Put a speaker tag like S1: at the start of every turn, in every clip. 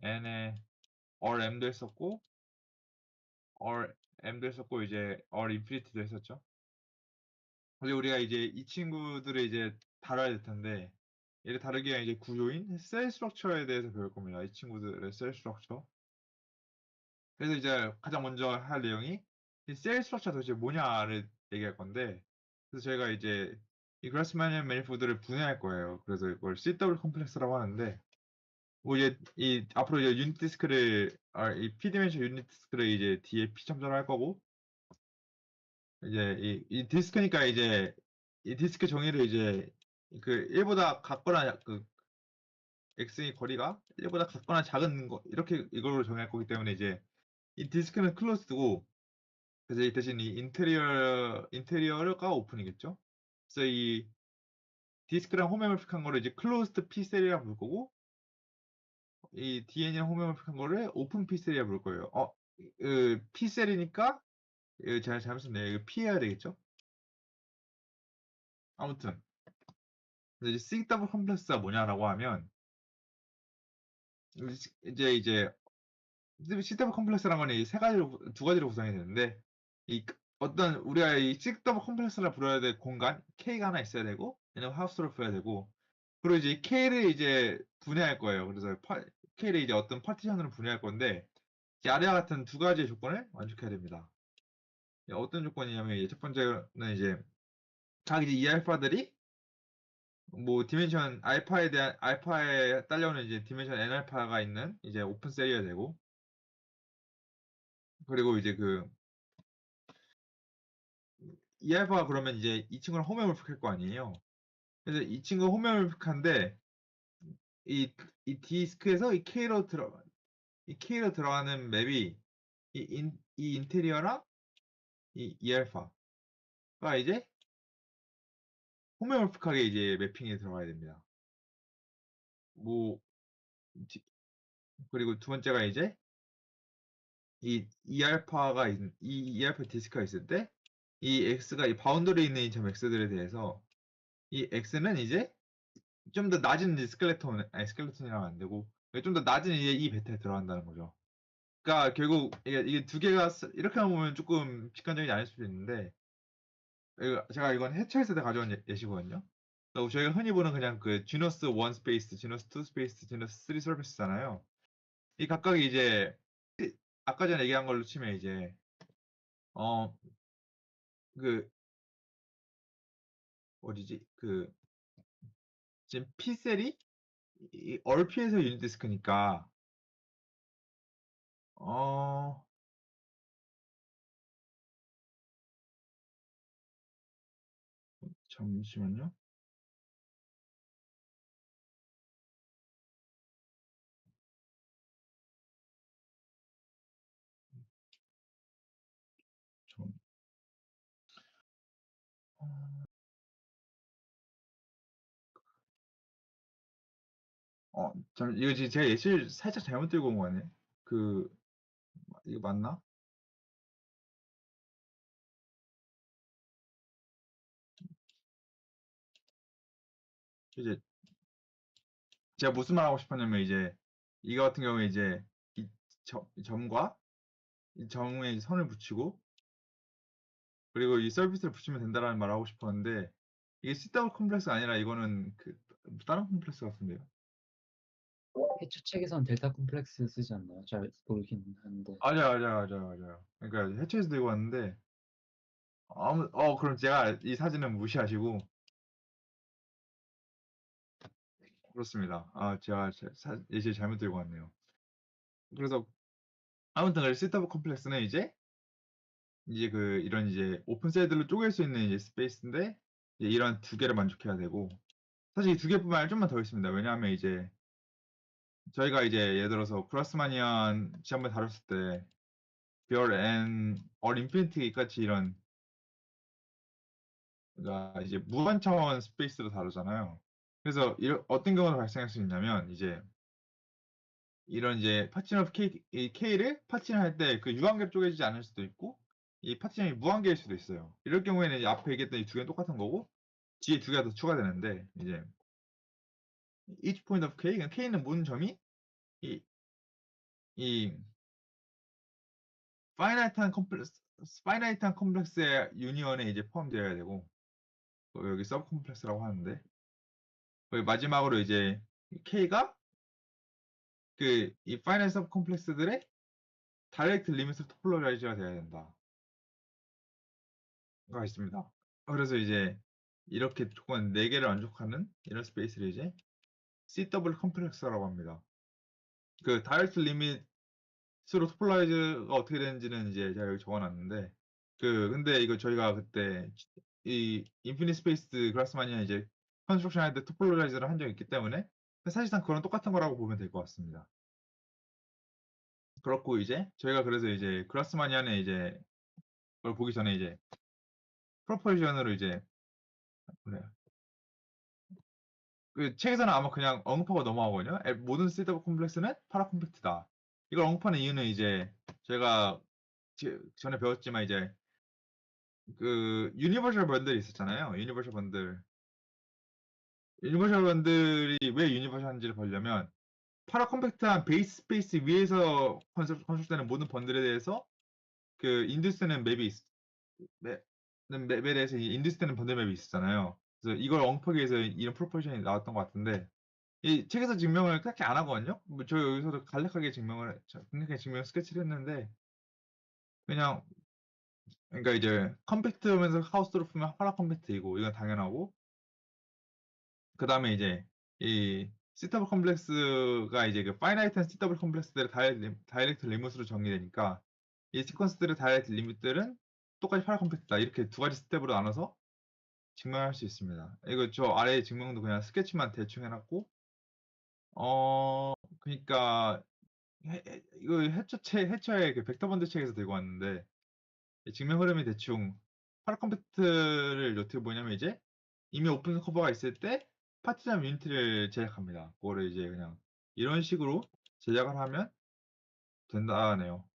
S1: n에 or m도 했었고 or m도 했었고 이제 or infinity도 했었죠. 근데 우리가 이제 이 친구들을 이제 다뤄야 될 텐데 얘를 다루기 위한 이제 구조인 셀 스트럭처에 대해서 배울 겁니다. 이 친구들의 셀 스트럭처. 그래서 이제 가장 먼저 할 내용이 이 셀 스트럭처가 도대체 뭐냐를 얘기할 건데 그래서 저희가 이제 이 그라스마니안 매니폴드를 분해할 거예요. 그래서 이걸 CW 컴플렉스라고 하는데 뭐 이제 이 앞으로 이제 유닛 디스크를 이 P디멘션 유닛 디스크를 이제 뒤에 P 첨절을 할 거고 이제 이 디스크니까 이제 이 디스크 정의를 이제 그 1보다 같거나 그 x의 거리가 1보다 같거나 작은 거 이렇게 이걸로 정의할 거기 때문에 이제 이 디스크는 클로즈드고 그래서 이 대신 이 인테리어가 오픈이겠죠. 그래서 이 디스크랑 홈에머픽한 거를 이제 클로즈드 P셀이라고 부를 거고 이 DN이랑 홈에머픽한 거를 오픈 P셀이라고 부를 거예요. 그 P셀이니까 제가 잘못 썼네요. 이거 P해야 되겠죠. 아무튼 이제 CW 컴플렉스가 뭐냐라고 하면 이제 CW 컴플렉스라는 건 두 가지로 구성이 되는데 어떤 우리가 이 CW 컴플렉스라 불러야 될 공간 K가 하나 있어야 되고 얘는 하우스로 풀어야 되고 그리고 이제 K를 이제 분해할 거예요. 그래서 K를 이제 어떤 파티션으로 분해할 건데 이제 아래와 같은 두 가지의 조건을 만족해야 됩니다. 어떤 조건이냐면 첫 번째는 이제 각 이제 이 알파들이 뭐 디멘션 알파에 딸려오는 이제 디멘션 n 알파가 있는 이제 오픈 셀이어야 되고 그리고 이제 이 알파가 그러면 이제 이 친구랑 호메오몰픽할 거 아니에요. 그래서 이 친구 호메오몰픽한데 이 디스크에서 이 K로 들어가는 맵이 이 인테리어랑 이 알파가 이제 호메오몰픽하게 이제 매핑이 들어가야 됩니다. 뭐 그리고 두 번째가 이제 이 알파 디스크가 있을 때 이 x가 이 바운더리에 있는 이 점 x들에 대해서 이 x는 이제 좀 더 낮은 이제 스켈레톤이라면 안 되고 좀 더 낮은 이제 이 베타에 들어간다는 거죠. 그러니까 결국 이게 두 개가 이렇게만 보면 조금 직관적이지 않을 수도 있는데 제가 이건 해처에서 가져온 예시거든요. 저희가 흔히 보는 그냥 그 지너스 1 스페이스, 지너스 2 스페이스, 지너스 3 서비스잖아요. 이 각각이 이제 아까 전에 얘기한 걸로 치면 이제 어 그 어디지 지금 P셀이 얼피에서 유닛 디스크니까 어 잠시만요. 좀, 이거 지금 제가 예시를 살짝 잘못 들고 온 거 같네. 그 이거 맞나? 이제 제가 무슨 말 하고 싶었냐면 이제 이거 같은 경우에 이제 이 점과 이 점에 선을 붙이고 그리고 이 서비스를 붙이면 된다라는 말을 하고 싶었는데 이게 CW 컴플렉스가 아니라 이거는 다른 컴플렉스 같은데요.
S2: 해초 책에서는 델타 콤플렉스 쓰지 않나요? 잘 모르긴 한데.
S1: 맞아요. 그러니까 해체해서 들고 왔는데 그럼 제가 이 사진은 무시하시고 그렇습니다. 제가 예시를 잘못 들고 왔네요. 그래서 아무튼 CW 컴플렉스는 이제 이런 이제 오픈 셀들로 쪼갤 수 있는 이제 스페이스인데 이제 이런 두 개를 만족해야 되고 사실 이 두 개뿐만 아니라 좀만 더 있습니다. 왜냐하면 이제 저희가 이제 예를 들어서 그라스마니안 지난번에 다뤘을 때 별 n or 인피니티 같이 이런 그러니까 이제 무한 차원 스페이스로 다루잖아요. 그래서 어떤 경우가 발생할 수 있냐면 이제 이런 이제 파티션 오브 이 K를 파티션할 때 그 유한계로 쪼개지지 않을 수도 있고 이 파티션이 무한계일 수도 있어요. 이럴 경우에는 이제 앞에 얘기했던 이 두 개는 똑같은 거고 뒤에 두 개가 더 추가되는데 이제 each point of K, 그러니까 K는 모든 점이 이 이 파이나이트한 컴플렉스의 유니언에 이제 포함되어야 되고, 여기 서브 컴플렉스라고 하는데, 거기 마지막으로 이제 K가 이 파이나이트 서브 컴플렉스들의 다이렉트 리미트 토폴로라이즈가 돼야 된다. 가 있습니다. 그래서 이제 이렇게 조건 4개를 만족하는 이런 스페이스를 이제 CW 컴플렉스라고 합니다. 그 다이렉트 리밋으로 토폴라이즈가 어떻게 되는지는 이제 제가 여기 적어놨는데, 근데 이거 저희가 그때 이 인피니트 스페이스 그라스마니아 이제 컨스트럭션 할 때 토폴라이즈를 한 적이 있기 때문에 사실상 그런 똑같은 거라고 보면 될 것 같습니다. 그렇고 이제 저희가 그래서 이제 그라스마니아는 이제 그걸 보기 전에 이제 프로포지션으로 이제 그 책에서는 아마 그냥 언급하고 넘어가거든요. 모든 스테이트 컴플렉스는 파라 컴팩트다. 이걸 언급하는 이유는 이제 제가 전에 배웠지만 이제 그 유니버셜 번들이 있었잖아요. 유니버셜 번들이 왜 유니버셜한지를 보려면 파라 컴팩트한 베이스 스페이스 위에서 컨셉되는 모든 번들에 대해서 그 인듀스는 맵에 대해서 인듀스되는 번들 맵이 있었잖아요. 그래서 이걸 언급하기 위해서 이런 프로포션이 나왔던 것 같은데, 이 책에서 증명을 딱히 안 하거든요. 저 여기서도 간략하게 스케치를 했는데, 그냥 그러니까 이제 컴팩트면서 하우스로 풀면 파라 컴팩트이고 이건 당연하고, 그 다음에 이제 이 시터블 컴플렉스가 이제 그 파이나이트한 시터블 컴플렉스들의 다이렉트 리밋으로 정의되니까 이 시퀀스들의 다이렉트 리밋들은 똑같이 파라 컴팩트다, 이렇게 두 가지 스텝으로 나눠서 증명할 수 있습니다. 이거 저 아래에 증명도 그냥 스케치만 대충 해놨고, 그러니까 이거 해처의 그 벡터 번들 책에서 들고 왔는데, 증명 흐름이 대충 파라 컴팩트를 어떻게 보냐면 이제 이미 오픈 커버가 있을 때 파티션 유니티를 제작합니다. 그거를 이제 그냥 이런 식으로 제작을 하면 된다네요.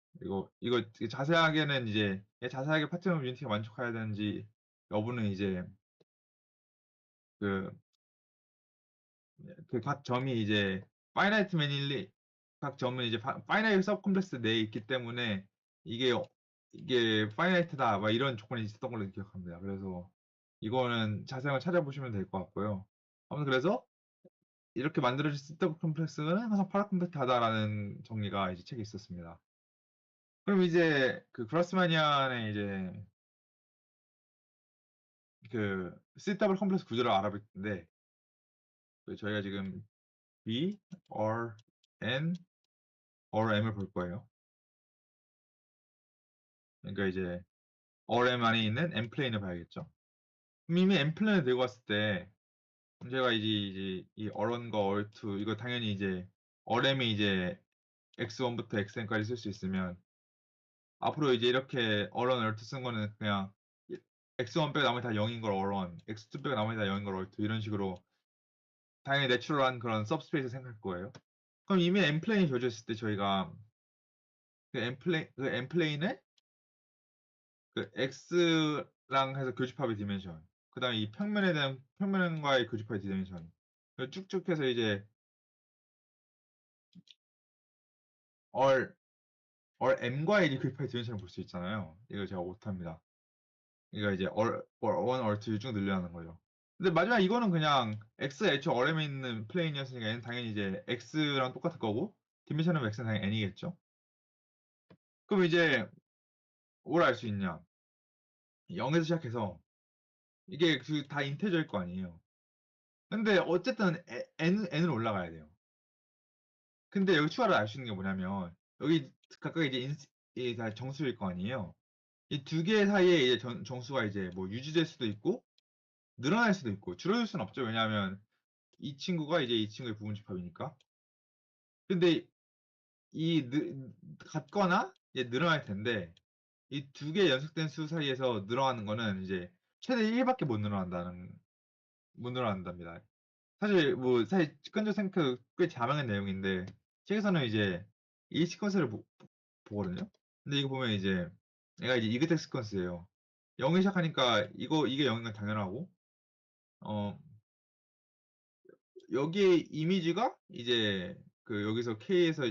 S1: 이거 자세하게는 이제 자세하게 파티션 유니티가 만족해야 되는지 여부는 이제 그 각 점이 이제 파이나이트 매닐리 각 점은 이제 파이나이트 서브 컴플렉스 내에 있기 때문에 이게 이게 파이나이트다 막 이런 조건이 있었던 걸로 기억합니다. 그래서 이거는 자세히 찾아보시면 될 것 같고요. 아무튼 그래서 이렇게 만들어진 서브 컴플렉스는 항상 파라 컴팩트하다라는 정리가 이제 책에 있었습니다. 그럼 이제 그 그라스마니안의 이제 그 CW 컴플렉스 구조를 알아볼 텐데, 저희가 지금 B, R, N, or M을 볼 거예요. 그러니까 이제 RM 안에 있는 M 플레인을 봐야겠죠. 그럼 이미 M 플레인을 들고 왔을 때 제가 이제 이 R1과 R2 이거 당연히 이제 RM이 이제 X1부터 XN까지 쓸 수 있으면 앞으로 이제 이렇게 R1, R2 쓴 거는 그냥 X1 빼고 나머지 다 0인 걸 R1, X2 빼고 나머지 다 0인 걸 R2 이런 식으로 당연히 내추럴한 그런 서브스페이스 생각할 거예요. 그럼 이미 M 플레인이 주어졌을 때 저희가 그 M 플레인에 그 X랑 해서 교집합의 디멘션, 그 다음에 이 평면에 대한 평면과의 교집합의 디멘션 쭉쭉 해서 이제 M과의 교집합의 디멘션을 볼 수 있잖아요. 이거 제가 못합니다. 이거 이제 R1, R2 쭉 늘려나는 거죠. 근데 마지막 이거는 그냥 X, H, Rm에 있는 플레인이었으니까 얘는 당연히 이제 X랑 똑같을 거고 디멘션은 X는 당연히 N이겠죠. 그럼 이제 뭘 알 수 있냐? 0에서 시작해서 이게 다 인테저일 거 아니에요. 근데 어쨌든 N으로 올라가야 돼요. 근데 여기 추가로 알 수 있는 게 뭐냐면 여기 각각 이제 다 정수일 거 아니에요. 이 두 개 사이에 이제 정수가 이제 뭐 유지될 수도 있고 늘어날 수도 있고 줄어들 수는 없죠. 왜냐하면 이 친구가 이제 이 친구의 부분 집합이니까. 근데 같거나 이제 늘어날 텐데 이 두 개 연속된 수 사이에서 늘어나는 거는 이제 최대 1밖에 못 늘어난답니다. 사실 직관적 생각 꽤 자명한 내용인데 책에서는 이제 이 시퀀스를 보거든요. 근데 이거 보면 이제 얘가 이제 이그택 시퀀스예요. 0이 시작하니까 이게 0인 건 당연하고, 어 여기에 이미지가 이제 여기서 K에서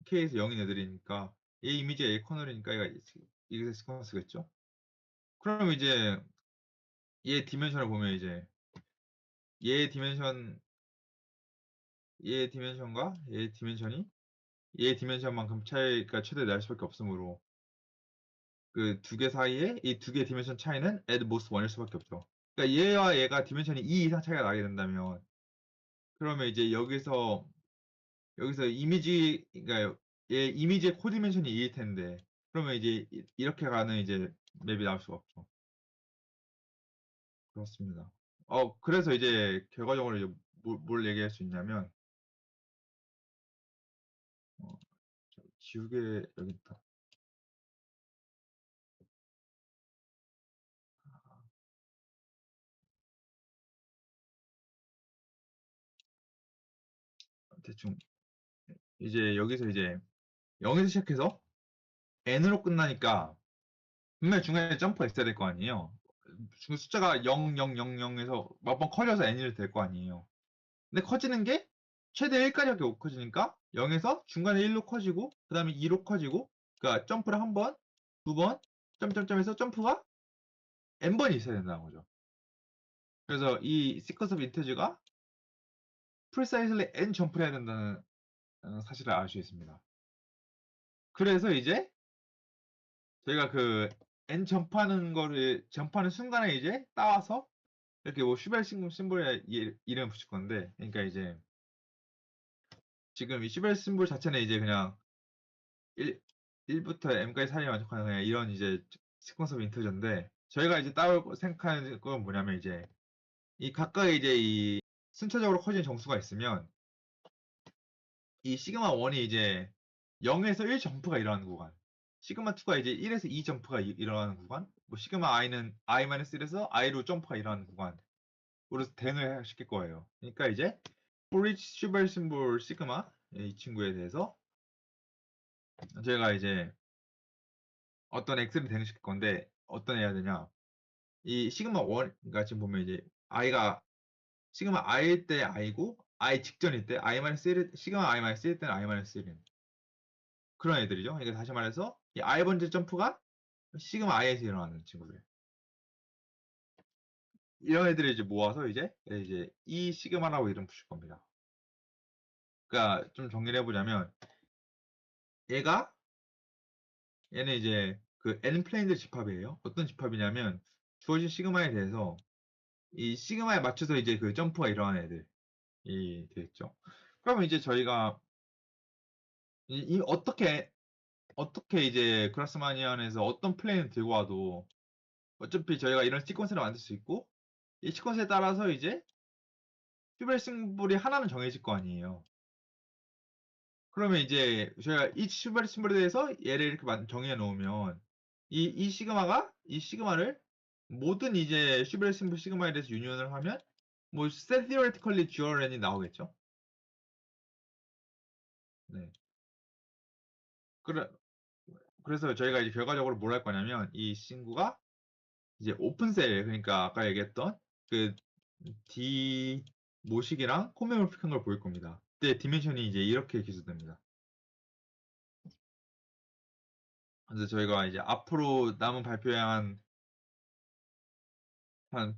S1: K에서 0인 애들이니까 얘 이미지가 A 커널이니까 이게 시퀀스겠죠. 그럼 이제 얘 디멘션을 보면 이제 얘 디멘션 얘 디멘션과 얘 디멘션이 얘 디멘션만큼 차이가 최대 날 수밖에 없으므로 그 두 개 사이에 이 두 개의 디멘션 차이는 at most 1일 수밖에 없죠. 그러니까 얘와 얘가 디멘션이 2 이상 차이가 나게 된다면 그러면 이제 여기서 이미지 그러니까 얘 이미지의 코디멘션이 2일 텐데 그러면 이제 이렇게 가는 이제 맵이 나올 수가 없죠. 그렇습니다. 그래서 이제 결과적으로 이제 뭘 얘기할 수 있냐면 어, 지우개 여기 있다. 대충 이제 여기서 이제 0에서 시작해서 n으로 끝나니까 분명히 중간에 점프가 있어야 될 거 아니에요. 숫자가 0, 0, 0, 0에서 몇 번 커져서 n이 될 거 아니에요. 근데 커지는 게 최대 1까지밖에 못 커지니까 0에서 중간에 1로 커지고 그 다음에 2로 커지고 그러니까 점프를 한 번, 두 번, 점점점에서 점프가 n번이 있어야 된다는 거죠. 그래서 이 sequence of integers가 precisely n 점프를 해야 된다는 사실을 알 수 있습니다. 그래서 이제 저희가 그 n 점프하는 순간에 이제 따와서 이렇게 뭐 슈벨 심볼에 이름을 붙일 건데, 그러니까 이제 지금 이 슈벨 심볼 자체는 이제 그냥 1부터 m까지 사이에 만족하는 그냥 이런 이제 시퀀스 오브 인터저인데, 저희가 이제 따로 생각하는 건 뭐냐면 이제 이 각각의 이제 이 순차적으로 커지는 정수가 있으면 이 시그마 1이 이제 0에서 1 점프가 일어나는 구간, 시그마 2가 이제 1에서 2 점프가 일어나는 구간, 뭐 시그마 i는 i-1에서 i로 점프가 일어나는 구간으로 대응을 시킬 거예요. 그러니까 이제 포리치 슈벨 심볼 시그마 이 친구에 대해서 제가 이제 어떤 x를 대응시킬 건데 어떤 해야 되냐, 이 시그마 1 그러니까 지금 보면 이제 i가 시그마 i일 때 i고 i 직전일 때 i-1 시그마 i-1일 때는 i-1인 그런 애들이죠. 그러니까 다시 말해서 이 i 번째 점프가 시그마 i에서 일어나는 친구들, 이런 애들을 이제 모아서 이제 이 시그마라고 이름 붙일 겁니다. 그러니까 좀 정리를 해보자면 얘는 이제 그 n 플레인들 집합이에요. 어떤 집합이냐면 주어진 시그마에 대해서 이 시그마에 맞춰서 이제 그 점프가 일어나는 애들이 되겠죠. 그러면 이제 저희가 어떻게 이제 그라스마니안에서 어떤 플레인을 들고 와도 어차피 저희가 이런 시퀀스를 만들 수 있고 이 시퀀스에 따라서 이제 큐벨 심볼이 하나는 정해질 거 아니에요. 그러면 이제 저희가 이 큐벨 심볼에 대해서 얘를 이렇게 정해 놓으면 이 시그마를 모든 이제 슈벨 심볼 시그마에 대해서 유니온을 하면 뭐 set theoretically GRN이 나오겠죠. 네. 그래서 저희가 이제 결과적으로 뭘 할 거냐면 이 친구가 이제 오픈셀, 그러니까 아까 얘기했던 그 D 모식이랑 호메오피크한 걸 보일 겁니다. 그때 디멘션이 이제 이렇게 기술됩니다. 그래서 저희가 이제 앞으로 남은 발표에 한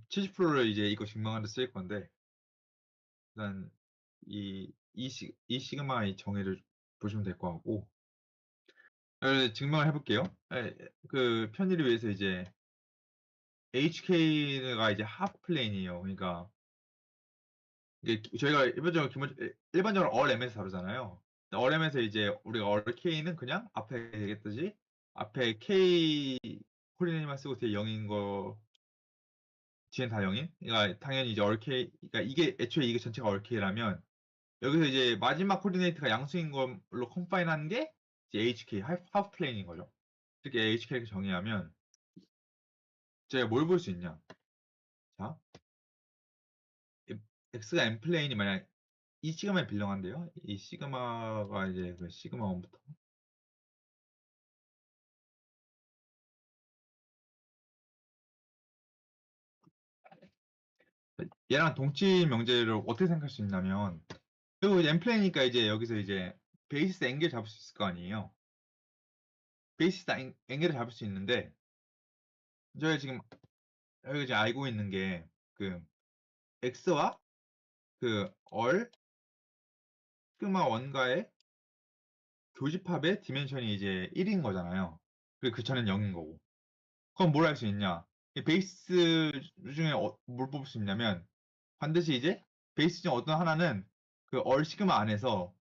S1: 70%를 이제 이거 증명하는 데 쓰일 건데, 일단 이 시그마 이 정의를 보시면 될 것 같고, 증명을 해볼게요. 그 편의를 위해서 이제 HK가 이제 하프 플레인이에요. 그러니까 이게 저희가 일반적으로 RM에서 다루잖아요. RM에서 이제 우리가 RK는 그냥 앞에 얘기했듯이 앞에 K 코리네만 쓰고 뒤에 0인 거, 뒤엔 다 0인. 그러니까 당연히 이제 RK, 그러니까 이게 애초에 이게 전체가 RK라면 여기서 이제 마지막 코디네이트가 양수인 걸로 컴파인하는 게 이제 HK 하프 플레인인 거죠. 이렇게 HK를 정의하면 제가 뭘 볼 수 있냐? 자, X가 M 플레인이 만약 이 시그마에 빌렁한데요. 이 시그마가 이제 그 시그마 1부터 얘랑 동치 명제를 어떻게 생각할 수 있냐면, 그리고 M 플레이니까 이제 여기서 이제 베이시스 앵글 잡을 수 있을 거 아니에요. 베이시스 앵글을 잡을 수 있는데 저희가 지금 알고 있는 게 그 x와 그 시그마 1과의 교집합의 디멘션이 이제 1인 거잖아요. 그리고 그 차는 0인 거고. 그럼 뭘 할 수 있냐? 이 베이스 중에 뭘 뽑을 수 있냐면 반드시 이제 베이스 중 어떤 하나는 그 시그마 안에서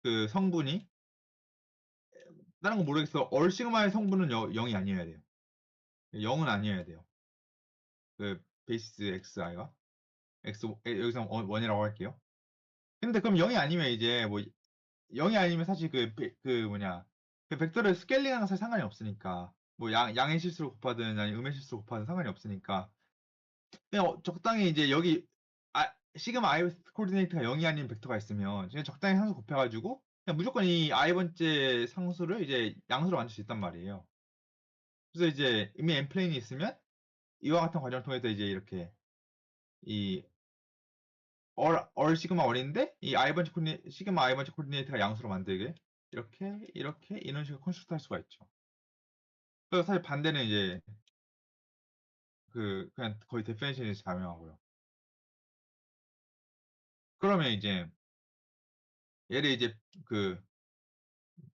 S1: 그 성분이 다른 건 모르겠어. 시그마의 성분은 0이 아니어야 돼요. 0은 아니어야 돼요. 그 베이스 xi가 여기서 1이라고 할게요. 근데 그럼 0이 아니면 이제 뭐 0이 아니면 사실 그 벡터를 스케일링하는 건 사실 상관이 없으니까 뭐 양의 실수로 곱하든 아니 음의 실수로 곱하든 상관이 없으니까 그냥 적당히 이제 여기 시그마 i 코디네이트가 0이 아닌 벡터가 있으면 그냥 적당히 상수 곱해가지고 그냥 무조건 이 i번째 상수를 이제 양수로 만들 수 있단 말이에요. 그래서 이제 이미 n 플레인이 있으면 이와 같은 과정을 통해서 이제 이렇게 이 시그마 어린데 이 시그마 i번째 코디네이트가 양수로 만들게 이렇게 이런 식으로 컨스트럭트 할 수가 있죠. 그래서 사실 반대는 이제 그냥 거의 데피니션이 자명하고요. 그러면 이제 얘를 이제 그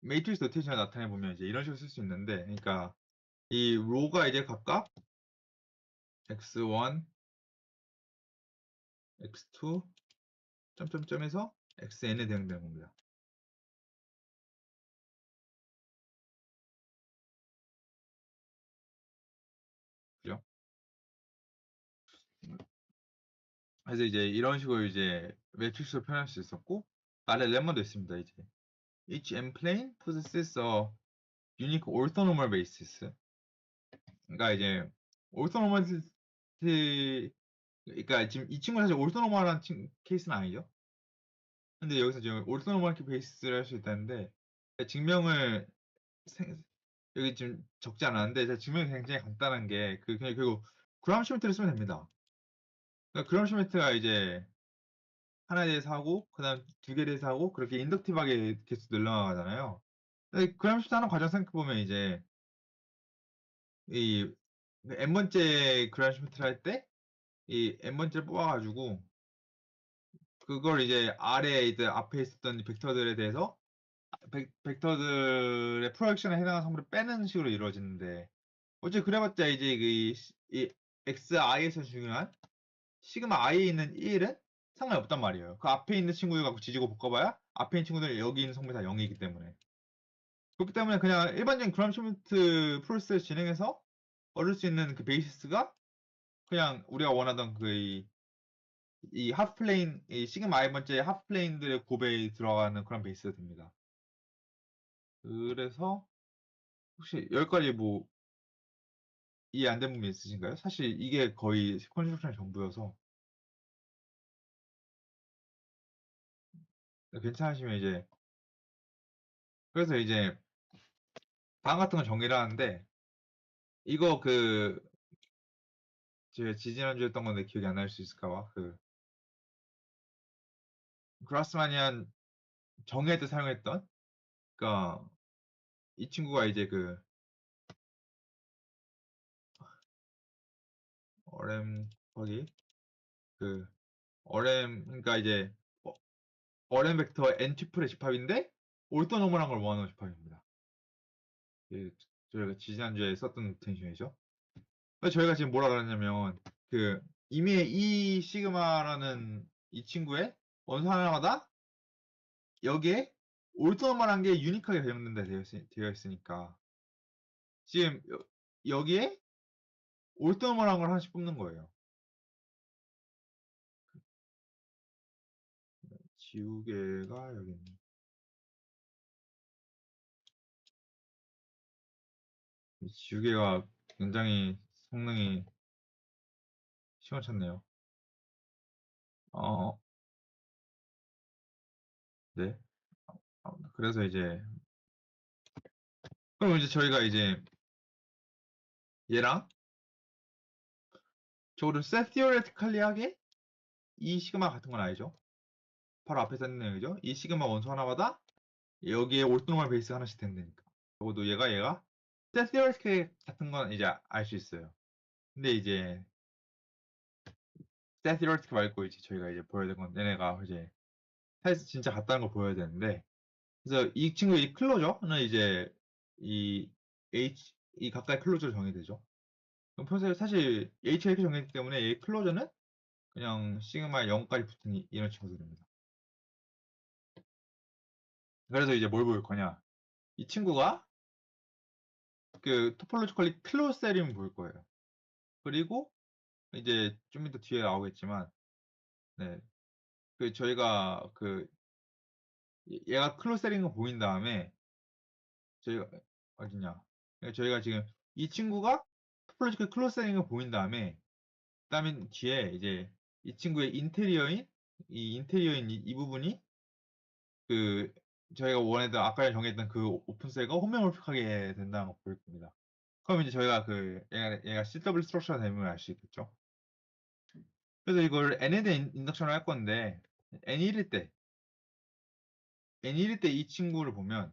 S1: 매트릭스 노테이션을 나타내 보면 이제 이런 식으로 쓸 수 있는데, 그러니까 이 로가 이제 각각 x1, x2, 점점점에서 xn에 대응되는 겁니다. 그죠? 그래서 이제 이런 식으로 이제 매트릭스로 표현할 수 있었고, 아래 렘마도 있습니다. 이제 each n plane possesses a unique orthonormal basis. 그러니까 이제 orthonormality, 그러니까 지금 이 친구는 사실 orthonormal한 케이스는 아니죠. 근데 여기서 지금 orthonormal 베이스를 할 수 있다는데 증명을 여기 지금 적지 않았는데 증명이 굉장히 간단한 게 그냥 결국 그람슈미트를 쓰면 됩니다. 그러니까 그람슈미트가 이제 하나에 대해서 하고 그다음 두 개에 대해서 하고 그렇게 인덕티브하게 계속 늘어나가잖아요. 근데 그람슈미트 하는 과정 생각해 보면 이제 이 n번째 그람슈미트를 할 때 이 n번째를 뽑아가지고 그걸 이제 아래 이제 앞에 있었던 벡터들에 대해서 벡터들의 프로젝션에 해당하는 성분을 빼는 식으로 이루어지는데 어째 그래봤자 이제 이 xi에서 중요한 시그마 i에 있는 1은 상관이 없단 말이에요. 그 앞에 있는 친구들 갖고 지지고 볶아봐야 앞에 있는 친구들 여기 있는 성분이 다 0이기 때문에 그렇기 때문에 그냥 일반적인 그람슈미트 프로세스를 진행해서 얻을 수 있는 그 베이시스가 그냥 우리가 원하던 이 하프플레인 이 시그마 i번째 하프플레인들의 곱에 들어가는 그런 베이스가 됩니다. 그래서 혹시 여기까지 뭐 이해 안 된 부분 있으신가요? 사실 이게 거의 컨스트럭션의 전부여서 괜찮으시면 이제 그래서 이제 다음 같은 건 정리를 하는데 이거 제가 지지난주에 했던 건데 기억이 안 날 수 있을까 봐 그라스마니안 정의할 때 사용했던 그러니까 이 친구가 이제 RM 곱하기 RM 그러니까 이제 RM 벡터 n 튜플의 집합인데 올토노멀한 걸 모아놓은 집합입니다. 저희가 지지난주에 썼던 노테이션이죠. 그래서 저희가 지금 뭐라 그랬냐면 이미 이 시그마라는 이 친구의 원소 하나마다 여기에 올토노멀한 게 유니크하게 배분된다 되어 있으니까 지금 여기에 올토노멀한 걸 하나씩 뽑는 거예요. 지우개가 여기 있네. 지우개가 굉장히 성능이 시원찮네요. 어, 네. 그래서 이제 그럼 이제 저희가 이제 얘랑 저거를 셋 티오레티컬리하게 이 시그마 같은 건 아니죠. 바로 앞에 있는 내용이죠. 이 시그마 원소 하나마다 여기에 orthonormal 베이스가 하나씩 된다니까. 적어도 얘가 set theoretic 같은 건 이제 알 수 있어요. 근데 이제 set theoretic 말고 이제 저희가 이제 보여야 되는 건 얘네가 이제 사실 진짜 같다는 걸 보여야 되는데, 그래서 이 친구의 이 클로저는 이제 이 이 각각의 클로저로 정의되죠. 그럼 평소에 사실 H가 이렇게 정의되기 때문에 이 클로저는 그냥 시그마 0까지 붙은 이런 친구들입니다. 그래서 이제 뭘 보일 거냐? 이 친구가 그 토폴로지컬리 클로즈 셀이면 보일 거예요. 그리고 이제 좀 이따 뒤에 나오겠지만, 네, 그 저희가 그 얘가 클로즈 셀인 거 보인 다음에 저희가 어디냐? 그러니까 저희가 지금 이 친구가 토폴로지컬 클로즈 셀인 거 보인 다음에 그다음에 뒤에 이제 이 친구의 인테리어인 이 부분이 그 저희가 원했던 아까 정했던 그 오픈셀과 홈모모픽하게 된다는 거 보일 겁니다. 그럼 이제 저희가 그 얘가 CW 스트럭처가 되면 알 수 있겠죠. 그래서 이걸 n에 대한 인덕션을 할 건데 n1일 때 이 친구를 보면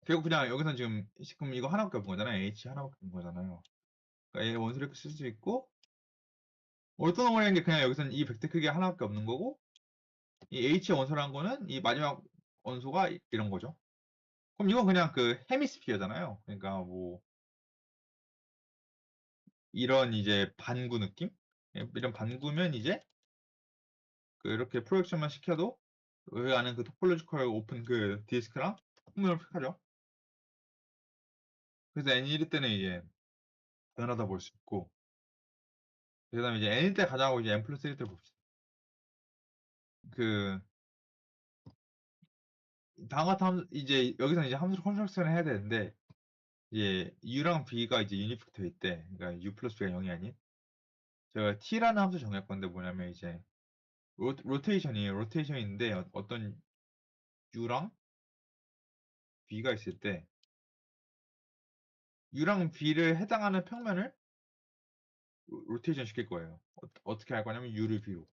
S1: 결국 그냥 여기서 지금 이거 하나밖에 없는 거잖아요. h 하나밖에 없는 거잖아요. 그러니까 얘 원소를 이렇게 쓸 수 있고 orthonormal인 게 그냥 여기서는 이 벡터 크기 하나밖에 없는 거고 이 h 원소란 거는 이 마지막 원소가 이런 거죠. 그럼 이건 그냥 그 헤미스피어잖아요. 그러니까 뭐 이런 이제 반구 느낌? 이런 반구면 이제 그 이렇게 프로젝션만 시켜도 여기 안에 그 토폴로지컬 오픈 그 디스크랑 홈모픽하죠. 그래서 n1 때는 이제 변하다 볼 수 있고, 그 다음에 이제 n일 때 가자고 이제 n 플러스 1 때 봅시다. 그 다음 같은 함수, 이제 여기서 이제 함수를 컨스트럭션을 해야 되는데 이제 u랑 b가 이제 유니팩터일 때, 그러니까 u 플러스 b가 0이 아닌 제가 t라는 함수 정할 건데 뭐냐면 이제 로테이션이에요. 로테이션인데 어떤 u랑 b가 있을 때 u랑 b를 해당하는 평면을 로테이션 시킬 거예요. 어떻게 할 거냐면 u를 b로.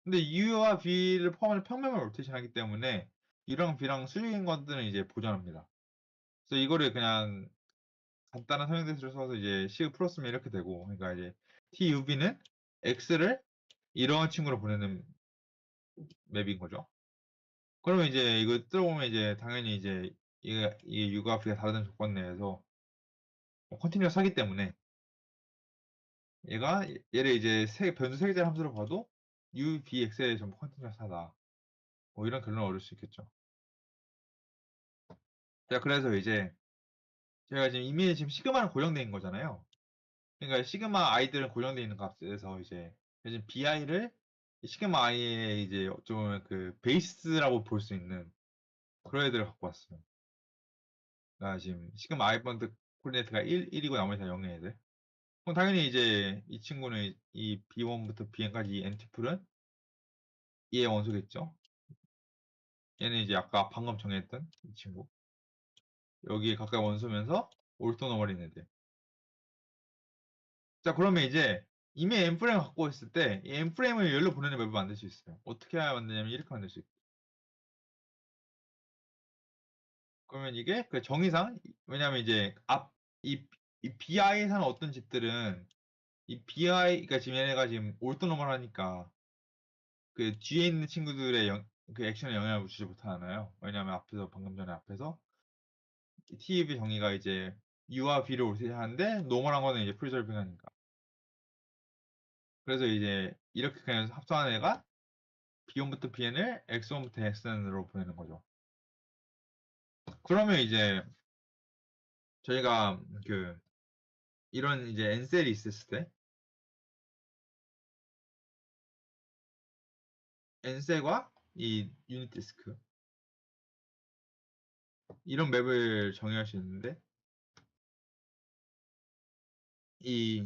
S1: 근데 u와 b를 포함하는 평면을 로테이션 하기 때문에 u랑 b랑 수직인 것들은 이제 보존합니다. 그래서 이거를 그냥 간단한 설명대수를 써서 이제 c 풀었으면 이렇게 되고, 그러니까 이제 TUB는 x를 이런 친구로 보내는 맵인 거죠. 그러면 이제 이거 들어보면 이제 당연히 이제 이게 u가 b가 다른 조건 내에서 컨티뉴어스 하기 때문에 얘를 이제 변수 세 개짜리 함수로 봐도 u, b, x에 전부 컨티뉴어스 하다. 뭐 이런 결론을 얻을 수 있겠죠. 자, 그래서 이제 제가 지금 이미 지금 시그마는 고정되어 있는 거잖아요. 그러니까 시그마 i들은 고정되어 있는 값에서 이제 요즘 bi를 시그마 i의 이제 좀 그 베이스라고 볼 수 있는 그런 애들을 갖고 왔어요. 그러니까 지금 시그마 i 번트 코디네이트가 1이고 나머지 다 0의 애들. 그럼 당연히 이제 이 친구는 이 b1부터 bn까지 이 n트플은 얘의 원소겠죠. 얘는 이제 아까 방금 정했던 이 친구. 여기에 각각 원소면서 올토너멀인 애들. 자, 그러면 이제 이미 n프레임 갖고 있을 때 이 n프레임을 열로 보내는 맵을 만들 수 있어요. 어떻게 해야 만드냐면 이렇게 만들 수 있고. 그러면 이게 그 정의상 왜냐면 이제 이 bi에 사는 어떤 집들은 이 bi 그러니까 지금 얘네가 지금 올토너멀 하니까 그 뒤에 있는 친구들의 그 액션에 영향을 주지 못하잖아요. 왜냐면 앞에서 방금 전에 앞에서 TUV 정의가 이제 U와 B를 올테하는데 노멀한 거는 이제 프리저빙 하니까. 그래서 이제 이렇게 그냥 합성한 애가 B1부터 BN을 X1부터 XN으로 보내는 거죠. 그러면 이제 저희가 그 이런 이제 N셀이 있었을 때 N셀과 이 유닛 디스크 이런 맵을 정의할 수 있는데 이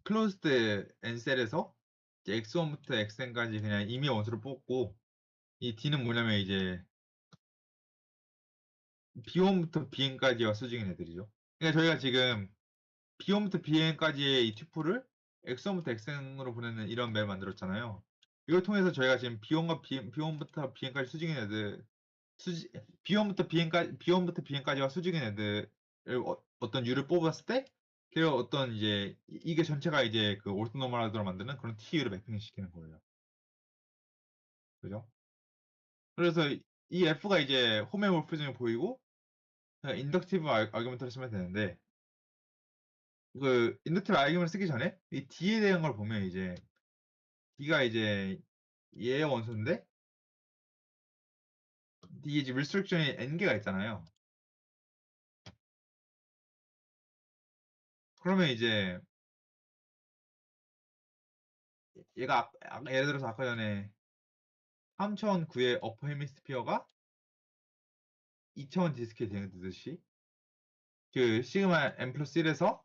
S1: 클로즈드 N셀에서 X1부터 XN까지 그냥 임의 원수를 뽑고 이 D는 뭐냐면 이제 B1부터 BN까지와 수직인 애들이죠. 그러니까 저희가 지금 B1부터 BN까지의 이 튜플을 X1부터 XN으로 보내는 이런 맵 만들었잖아요. 이걸 통해서 저희가 지금 B1부터 Bn까지 수직인 애들, B1부터 Bn까지가 수직인 애들을 어떤 U를 뽑았을 때, 그 어떤 이제, 이게 전체가 이제 그 오르토노멀하도록 만드는 그런 TU를 매핑시키는 거예요. 그죠? 그래서 이 F가 이제 호메오모피즘이 보이고, 인덕티브 아규먼트를 쓰면 되는데, 그 인덕티브 아규먼트 쓰기 전에 이 D에 대한 걸 보면 이제 D가 이제 얘의 원소인데 D에 이제 리스트릭션이 N개가 있잖아요. 그러면 이제 얘가 예를 들어서 아까 전에 3009의 어퍼 헤미스피어가 2000 디스크에 되듯이 그 시그마 n 플러스 1에서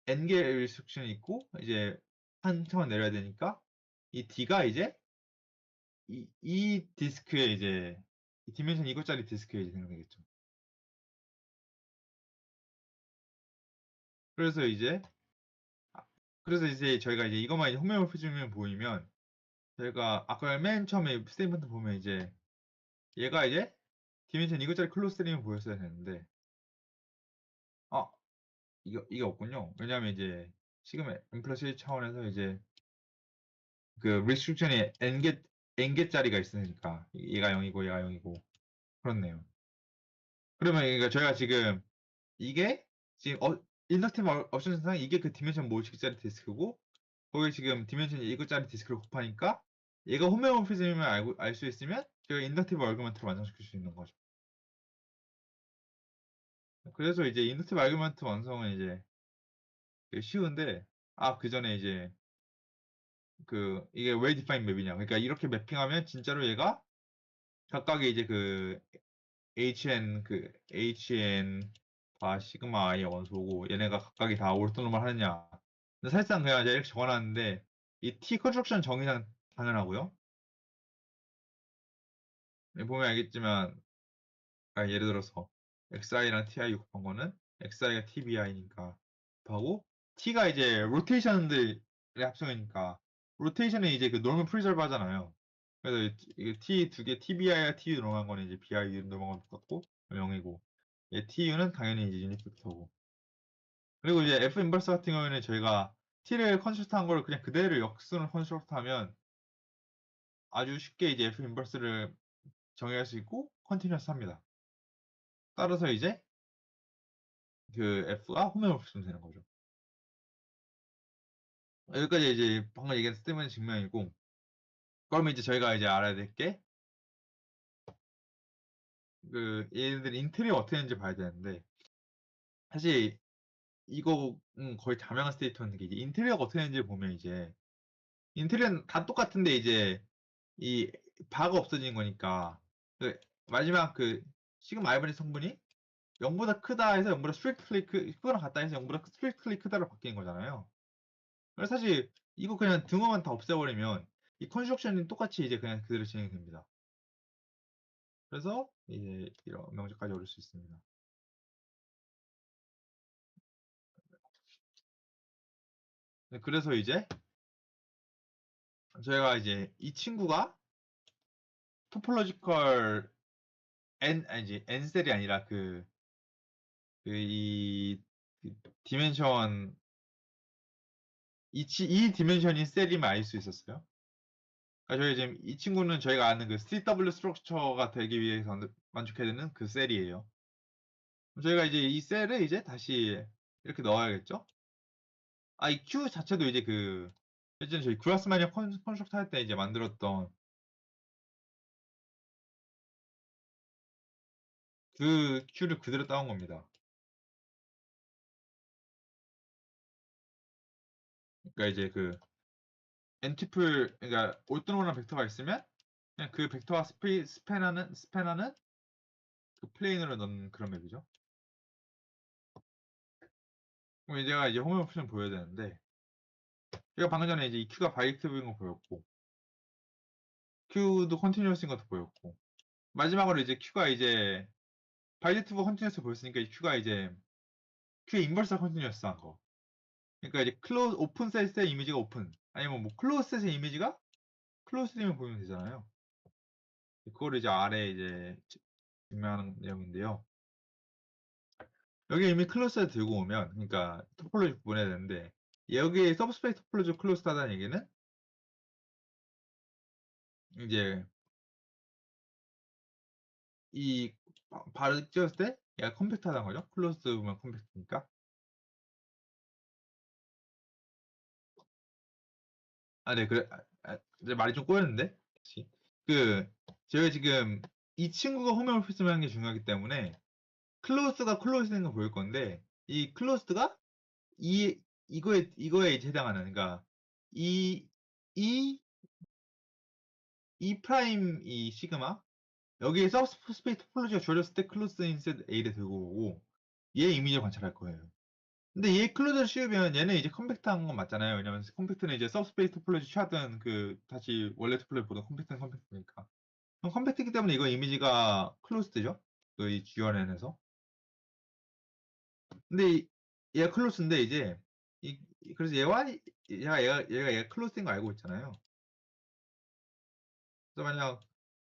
S1: n개 리스트릭션이 있고 이제 한 차원 내려야 되니까 이 D가 이제 이 디스크에 이제 이 디멘션 이것짜리 디스크에 이제 생성되겠죠. 그래서 이제 저희가 이제 이것만 이제 호메오모피즘이 보이면 저희가 아까 맨 처음에 스테이트먼트 보면 이제 얘가 이제 디멘션 이것짜리 클로스트림이 보였어야 되는데 이게 없군요. 왜냐하면 이제 지금 n 플러스 1 차원에서 이제 그 리스트릭션이 n개짜리가 있으니까 얘가 0이고 얘가 0이고 그렇네요. 그러면 그러니까 저희가 지금 이게 지금 인덕티브 옵션상 이게 그 디멘션 모식짜리 디스크고 거기 지금 디멘션 이것짜리 디스크를 곱하니까 얘가 호메오모피즘을 알 수 있으면 저희가 인덕티브 아규먼트로 완성시킬 수 있는 거죠. 그래서 이제 인덕티브 아규먼트 완성은 이제 쉬운데 그 전에 이제 이게 well defined 맵이냐 그러니까 이렇게 매핑하면 진짜로 얘가 각각의 이제 HN 시그마 I의 원소고 얘네가 각각이 다 오르토노멀 하느냐 근데 사실상 그냥 이제 이렇게 적어놨는데 이 T 컨스트럭션 정의상 당연하고요. 보면 알겠지만 예를 들어서 XI랑 TI 곱한 거는 XI가 TBI니까 곱하고 T가 이제 로테이션들의 합성이니까 로테이션에 이제 그 노멀 프리저브 하잖아요. 그래서 이게 T 두 개 TBI와 TU 넘어간 거는 이제 BI 넘어간 것 같고 0이고 TU는 당연히 이제 유닛 벡터고 그리고 이제 F 인버스 같은 경우에는 저희가 T를 컨스트럭트 한 걸 그냥 그대로 역순을 컨스트럭트 하면 아주 쉽게 이제 F 인버스를 정의할 수 있고 컨티뉴어스 합니다. 따라서 이제 그 F가 호메오모피즘 되는 거죠. 여기까지 이제 방금 얘기한 스테이먼 증명이고 그러면 이제 저희가 이제 알아야 될 게 얘네들 인테리어 어떻게 되는지 봐야 되는데 사실 이거 거의 자명한 스테이트먼트 게 이제 인테리어가 어떻게 되는지 보면 이제 인테리어는 다 똑같은데 이제 이 바가 없어지는 거니까 마지막 시그마 알바니 성분이 0보다 크다 해서 0보다 스트릭트리 크거나 같다 해서 0보다 스트릭트리 크다로 바뀌는 거잖아요. 그래서 사실 이거 그냥 등호만 다 없애버리면 이 컨스트럭션이 똑같이 이제 그냥 그대로 진행이 됩니다. 그래서 이제 이런 명제까지 얻을 수 있습니다. 그래서 이제 저희가 이제 이 친구가 토폴로지컬 N셀이 아니라 이 디멘션 이 디멘션이 셀이면 알 수 있었어요. 그러니까 저희 지금 이 친구는 저희가 아는 그 CW 스트럭처가 되기 위해서 만족해야 되는 그 셀이에요. 저희가 이제 이 셀을 이제 다시 이렇게 넣어야겠죠? 이 Q 자체도 이제 예전에 저희 그라스마니아 컨스트럭트 할 때 이제 만들었던 그 Q를 그대로 따온 겁니다. 그러니까 이제 엔티플, 그러니까 올드노멀한 벡터가 있으면 그냥 그 벡터와 스팬하는 그 플레인으로 넣는 그런 맵이죠. 그럼 이제가 이제 호메오피즘 보여야 되는데 제가 방금 전에 이제 이 Q가 바이렉티브인 거 보였고 Q도 컨티뉴어스인 것도 보였고 마지막으로 이제 Q가 이제 바이렉티브 컨티뉴어스 보였으니까 이 Q가 이제 Q의 인버스 컨티뉴어스한 거. 그러니까 이제 오픈 셋의 이미지가 오픈 아니면 뭐 클로즈 셋의 이미지가 클로스링을 보면 되잖아요. 그거를 이제 아래 이제 증명하는 내용인데요. 여기 이미 클로스를 들고 오면, 그러니까 토폴로지 구분해야 되는데, 여기에 서브스페이스 토폴로지 클로스하다는 얘기는 이제 이 바로 찍었을 때 얘가 컴팩트하다는 거죠. 클로스면 컴팩트니까. 네, 그래. 이제 말이 좀 꼬였는데. 다시. 제가 지금 이 친구가 홈모모피즘을 하는 게 중요하기 때문에 클로스가 클로스인 거 보일 건데, 이 클로스가 이거에 이제 해당하는, 그러니까 이 이 이 프라임 이 시그마 여기에 서브스페이스 토폴로지가 주어졌을 때 클로스 인셋 A를 들고 오고 얘 이미지를 관찰할 거예요. 근데 얘 클로즈를 씌우면 얘는 이제 컴팩트한 건 맞잖아요. 왜냐면 컴팩트는 이제 서브스페이스 토폴로지 취하든 다시 원래 토폴로지 보던 컴팩트는 컴팩트니까. 그럼 컴팩트이기 때문에 이거 이미지가 클로스드죠. 이 GRN에서. 근데 얘가 클로스인데 이제 그래서 얘가 클로스인 거 알고 있잖아요. 그래서 만약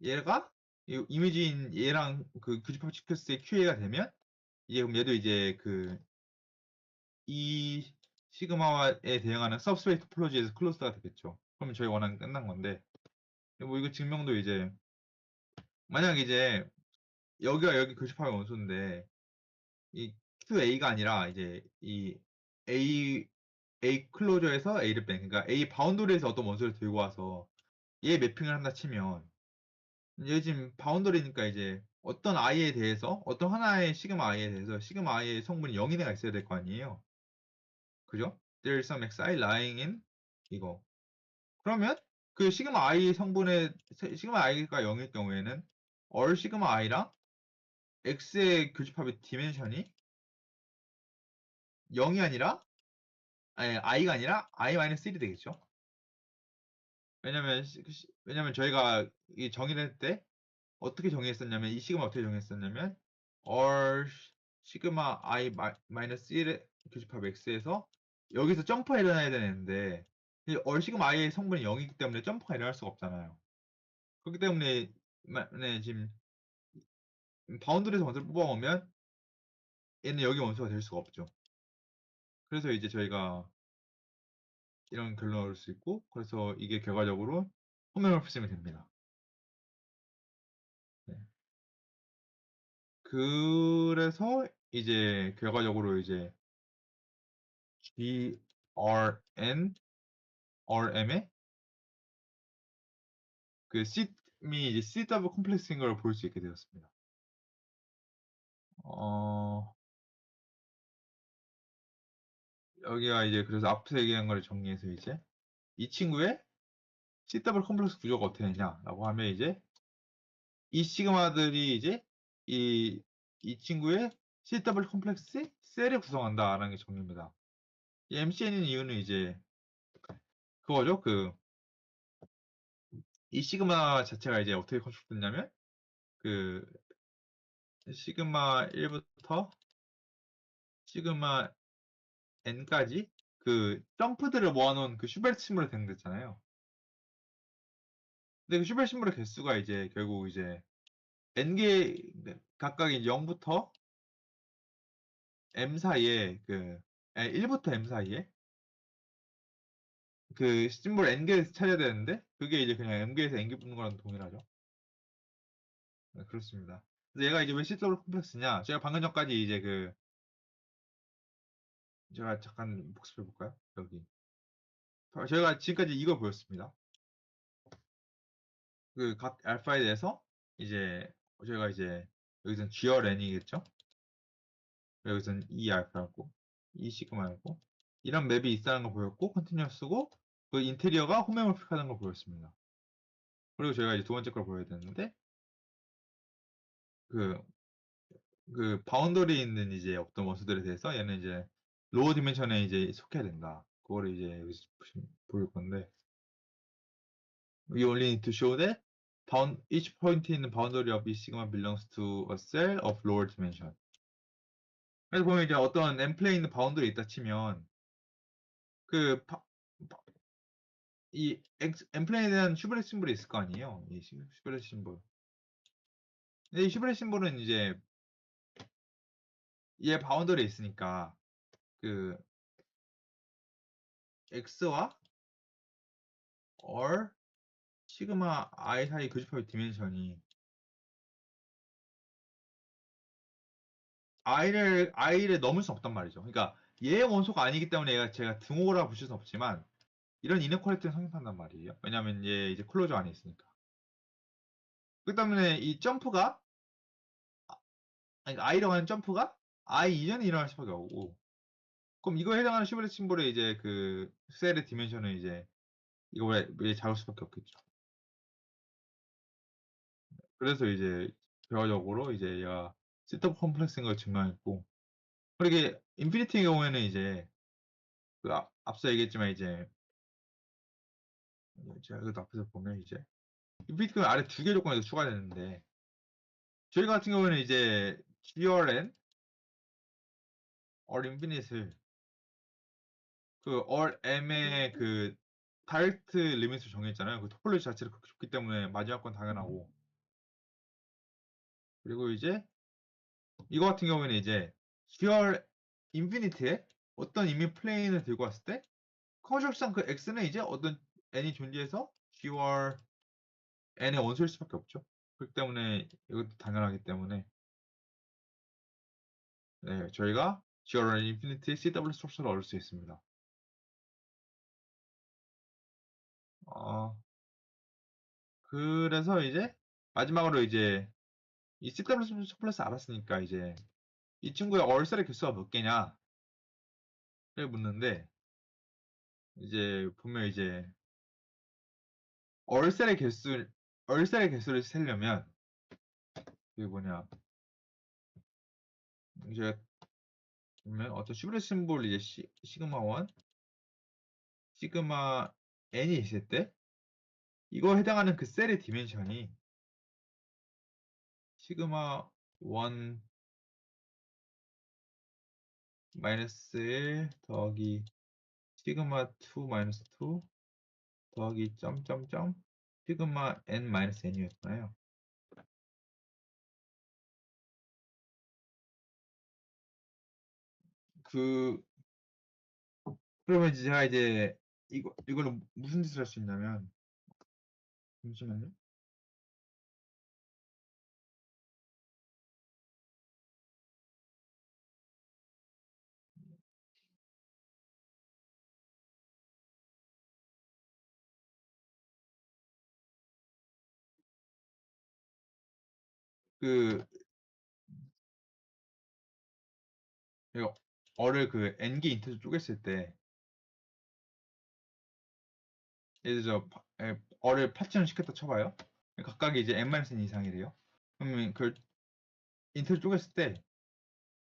S1: 얘가 이 이미지인 얘랑 그 규집합 시퀘스의 QA가 되면 그럼 얘도 이제 이 시그마에 대응하는 서브스페이스 토폴로지에서 클로스가 되겠죠. 그러면 저희 원하는 끝난 건데 뭐 이거 증명도 이제 만약 이제 여기와 여기 교집합의 원소인데 이 QA가 아니라 이제 이 A 클로저에서 A를 뺀 그러니까 A 바운더리에서 어떤 원소를 들고 와서 얘 매핑을 한다 치면 얘 지금 바운더리니까 이제 어떤 i에 대해서 어떤 하나의 시그마 i에 대해서 시그마 i의 성분이 0이나 있어야 될 거 아니에요. 그죠? There is some xi lying in 이거. 그러면 그 시그마 i 성분의 시그마 i가 0일 경우에는 all 시그마 i랑 x의 교집합의 디멘션이 0이 아니라 i가 아니라 i-1이 되겠죠. 왜냐면 저희가 이 정의를 할 때 어떻게 정의했었냐면 이 시그마 어떻게 정의했었냐면 all 시그마 i 마이너스 1의 교집합 x에서 여기서 점프가 일어나야 되는데 all 시그마 i의 성분이 0이기 때문에 점프가 일어날 수가 없잖아요. 그렇기 때문에 지금 바운드리에서 원소를 뽑아오면 얘는 여기 원소가 될 수가 없죠. 그래서 이제 저희가 이런 결론을 얻을 수 있고 그래서 이게 결과적으로 홈모모피즘이 됩니다. 네. 그래서 이제 결과적으로 이제 GRN RM의 그 C미 이제 CW 콤플렉스인 걸 볼 수 있게 되었습니다. 여기가 이제 그래서 앞서 얘기한 걸 정리해서 이제 이 친구의 CW 콤플렉스 구조가 어떻게 되냐라고 하면 이제 이 시그마들이 이제 이 친구의 CW 콤플렉스 셀을 구성한다라는 게 정리입니다. 이 MCN인 이유는 이제 그거죠. 이 시그마 자체가 이제 어떻게 컨스트럭트 됐냐면 그 시그마 1부터 시그마 n까지 그 점프들을 모아놓은 그 슈베르트 심볼이 된 거 있잖아요. 근데 그 슈베르트 심볼의 개수가 이제 결국 이제 n개 각각 이제 0부터 m 사이에 1부터 m 사이에 그 심볼 n개에서 찾아야 되는데 그게 이제 그냥 m개에서 n개 뽑는 거랑 동일하죠. 네, 그렇습니다. 그래서 얘가 이제 왜 시더블 콤플렉스냐? 제가 방금 전까지 이제 제가 잠깐 복습해 볼까요? 여기 저희가 지금까지 이걸 보였습니다. 그 각 알파에 대해서 이제 저희가 이제 여기서는 GRN이겠죠? 여기서는 E 알파였고 E 시그마였고 이런 맵이 있다는 걸 보였고 컨티뉴어스고 그 인테리어가 호메오피크하다는 걸 보였습니다. 그리고 저희가 이제 두 번째 걸 보여야 되는데 그 바운더리에 있는 이제 어떤 원소들에 대해서 얘는 이제 로어 디멘션에 이제 속해야 된다. 그거를 이제 여기서 보일 건데 we only need to show that each point in the boundary of each sigma belongs to a cell of lower dimension. 그래서 보면 이제 어떤 n 플레인 바운더리 있다 치면 그 이 엠플레인에 대한 슈브렛 심볼이 있을 거 아니에요. 이 슈브렛 심볼. 근데 이 슈브렛 심볼은 이제 얘 바운더리에 있으니까 그 x와 or 시그마 i 사이 교집합의 디멘션이 i를 넘을 수 없단 말이죠. 그러니까 얘의 원소가 아니기 때문에 제가 등호라고 볼 수는 없지만 이런 이너퀄리티는 성립한단 말이에요. 왜냐면 얘 이제 클로저 안에 있으니까. 그 때문에 이 점프가 그러니까 i라고 하는 점프가 i 이전에 일어날 수밖에 없고 그럼 이거에 해당하는 슈브렛 심볼의 이제 그 셀의 디멘션은 이제 이거 왜 작을 수밖에 없겠죠. 그래서 이제 결과적으로 이제 얘가 시트업 컴플렉스인 걸 증명했고 그리고 이게 인피니티의 경우에는 이제 그 앞서 얘기했지만 이제 제가 그 앞에서 보면 이제 인피니티 경우 아래 두 개 조건이 더 추가되는데 저희 같은 경우에는 이제 GRN or infinite를 그 or m의 그 다이렉트 리밋을 정했잖아요. 그 토폴로지 자체를 그렇게 줬기 때문에 마지막 건 당연하고 그리고 이제 이거 같은 경우에는 이제 GR 인피니트에 어떤 이미 플레인을 들고 왔을 때 커저상 그 x는 이제 어떤 n이 존재해서 GR n의 원소일 수밖에 없죠. 그렇기 때문에 이것도 당연하기 때문에 네, 저희가 GR 인피니티 CW 소스를 얻을 수 있습니다. 그래서 이제 마지막으로 이제 이 CW 소스 플러스 알았으니까 이제 이 친구의 얼셀의 개수가 몇 개냐를 묻는데 이제 보면 이제 얼셀의 개수를 세려면 그게 뭐냐 이제 보면 어떤 슈브렛 심볼 이제 시그마 1, 시그마 n이 있을 때 이거 해당하는 그 셀의 디멘션이 시그마 1 마이너스 1 더하기 시그마 2 마이너스 2 더하기 점점점 시그마 n 마이너스 n이었잖아요. 그러면 이제 제가 이제 이걸로 무슨 짓을 할 수 있냐면 잠시만요. 그 이거 어를 그 n개 인트로 쪼갰을 때 예를 들어 어를 파티션 시켰다 쳐봐요. 각각이 이제 n-n 이상이래요. 그러면 그 인트로 쪼갰을 때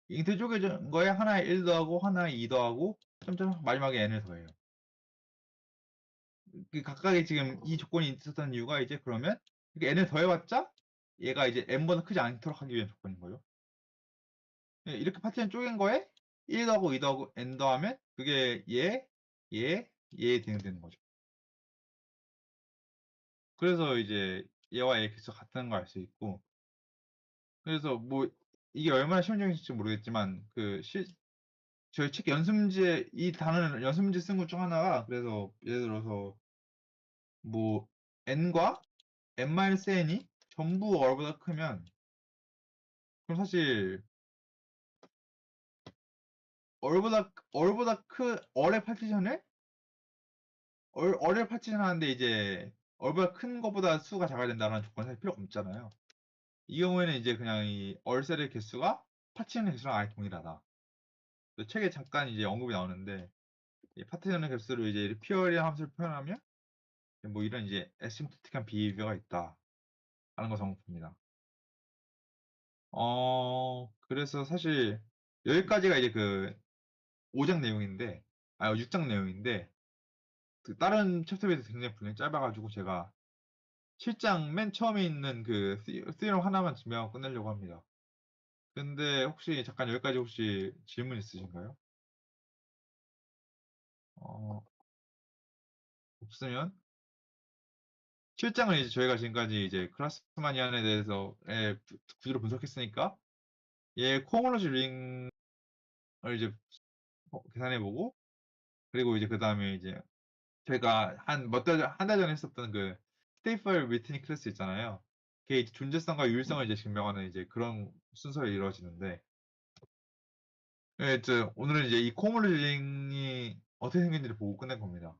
S1: 인트 쪼개진 거에 하나에 1 더하고 하나에 2 더하고 점점 마지막에 n을 더해요. 그 각각의 지금 이 조건이 있었던 이유가 이제 그러면 이렇게 n을 더해봤자 얘가 이제 n보다 크지 않도록 하기 위한 조건인 거예요. 예, 이렇게 파티션 쪼갠 거에 1 더하고 2 더하고 n 더하면 그게 얘 되는 거죠. 그래서 이제 얘와 얘 개수가 같다는 걸 알 수 있고 그래서 뭐 이게 얼마나 실용적인지 모르겠지만 저희 책 연습문제 이 단어는 연습문제 쓴 것 중 하나가 그래서 예를 들어서 뭐 n과 n-n이 전부 얼보다 크면 그럼 사실 얼보다 얼의 파티션을 얼의 파티션 하는데 이제 얼보다 큰 것보다 수가 작아야 된다는 조건이 사실 필요가 없잖아요. 이 경우에는 이제 그냥 이 얼셀의 개수가 파티션의 개수랑 아예 동일하다. 책에 잠깐 이제 언급이 나오는데 이 파티션의 개수를 이제 피어리한 함수를 표현하면 뭐 이런 이제 에시므토틱한 비헤이비어가 있다 하는 거 정립합니다. 그래서 사실 여기까지가 이제 그 5장 내용인데 6장 내용인데 그 다른 챕터에 비해서 굉장히 분량이 짧아가지고 제가 7장 맨 처음에 있는 그 스티럼 하나만 준비하고 끝내려고 합니다. 근데 혹시 잠깐 여기까지 혹시 질문 있으신가요? 어, 없으면 실장은 이제 저희가 지금까지 이제 클라스마니안에 대해서의 구조를 분석했으니까 얘 코홈올로지 링을 이제 계산해보고 그리고 이제 그 다음에 이제 제가 한 달 전에 했었던 그 스테이플 위트니 클래스 있잖아요. 그게 이제 존재성과 유일성을 이제 증명하는 이제 그런 순서로 이루어지는데 예, 이제 오늘은 이제 이 코홈올로지 링이 어떻게 생긴지를 보고 끝낸 겁니다.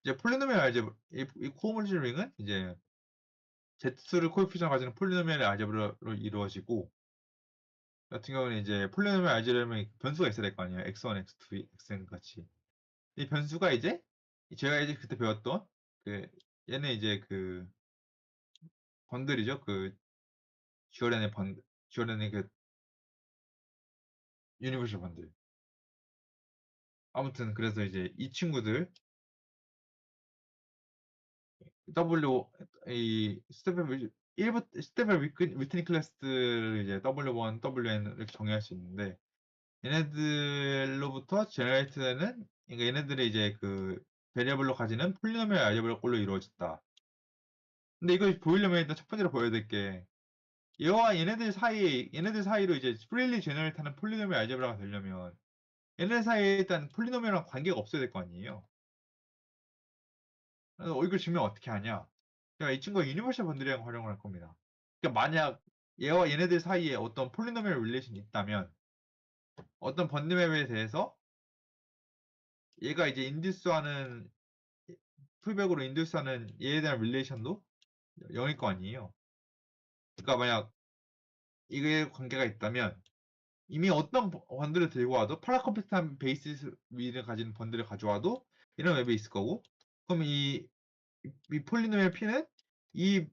S1: 이제 폴리노미얼 알제브라 이 코홈올로지 링은 이제 Z수를 코에피션을 가지는 폴리노미얼 알제브라로 이루어지고 같은 경우는 이제 폴리노미얼 알제브라면 변수가 있어야 될 거 아니에요. x1, x2, xn 같이. 이 변수가 이제 제가 이제 그때 배웠던 그 얘는 이제 그 번들이죠. 그 듀얼n의 그 유니버셜 번들. 아무튼 그래서 이제 이 친구들 W 이 스테펠 1부터 스테펠 위트니 클래스를 이제 W1, WN 이렇게 정의할 수 있는데 얘네들로부터 제너레이트되는 그러니까 얘네들의 이제 그 베리어블로 가지는 폴리노미얼 알제브라 꼴로 이루어졌다. 근데 이걸 보이려면 일단 첫 번째로 보여야 될 게 얘와 얘네들 사이로 이제 프리리 제너레이트하는 폴리노미얼 알제브라가 되려면 얘네 사이에 일단 폴리노미얼이랑 관계가 없어야 될 거 아니에요. 그래서 이걸 증명 어떻게 하냐? 제가 이 친구가 유니버셜 번들이랑 활용을 할 겁니다. 그러니까 만약 얘와 얘네들 사이에 어떤 폴리노미얼 릴레이션이 있다면 어떤 번드맵에 대해서 얘가 이제 인듀스하는 풀백으로 인듀스하는 얘에 대한 릴레이션도 0일 거 아니에요. 그러니까 만약 이게 관계가 있다면 이미 어떤 번들을 들고 와도 파라컴팩트한 베이스 위를 가진 번들을 가져와도 이런 웹이 있을 거고 그럼 이 폴리노미얼 P는 이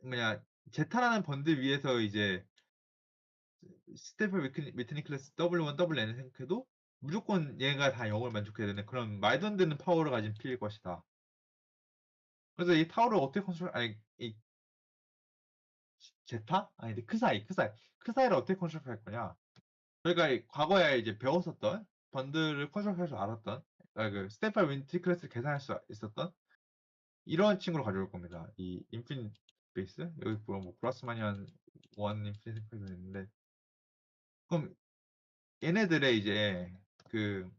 S1: 뭐냐 제타라는 번들 위에서 이제 스테플 위트니 클래스 W1, WN을 생각해도 무조건 얘가 다 0을 만족해야 되는 그런 말도 안 되는 파워를 가진 P일 것이다. 그래서 이 타워를 어떻게 아니 이 제타? 아니 근데 크사이를 어떻게 컨트롤 할 거냐? 저희가 과거에 이제 배웠었던 번들을 컨트롤할 줄 알았던 그 스테팔 윈티 클래스를 계산할 수 있었던 이런 친구를 가져올 겁니다. 이 인피니트 베이스 여기 뭐 플러스마니안 원 인피니트 베이스 있는데 그럼 얘네들의 이제 그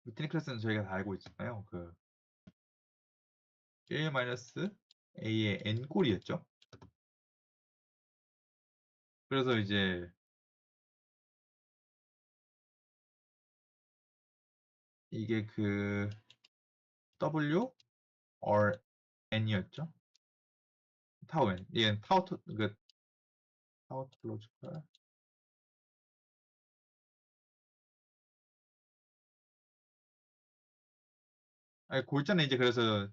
S1: 루틴 클래스는 저희가 다 알고 있잖아요. 그 1-a의 n꼴이었죠. 그래서 이제 이게 그 w or n이었죠. 타우 n. 얘는 타우토로지컬. 아니 골자는 이제 그래서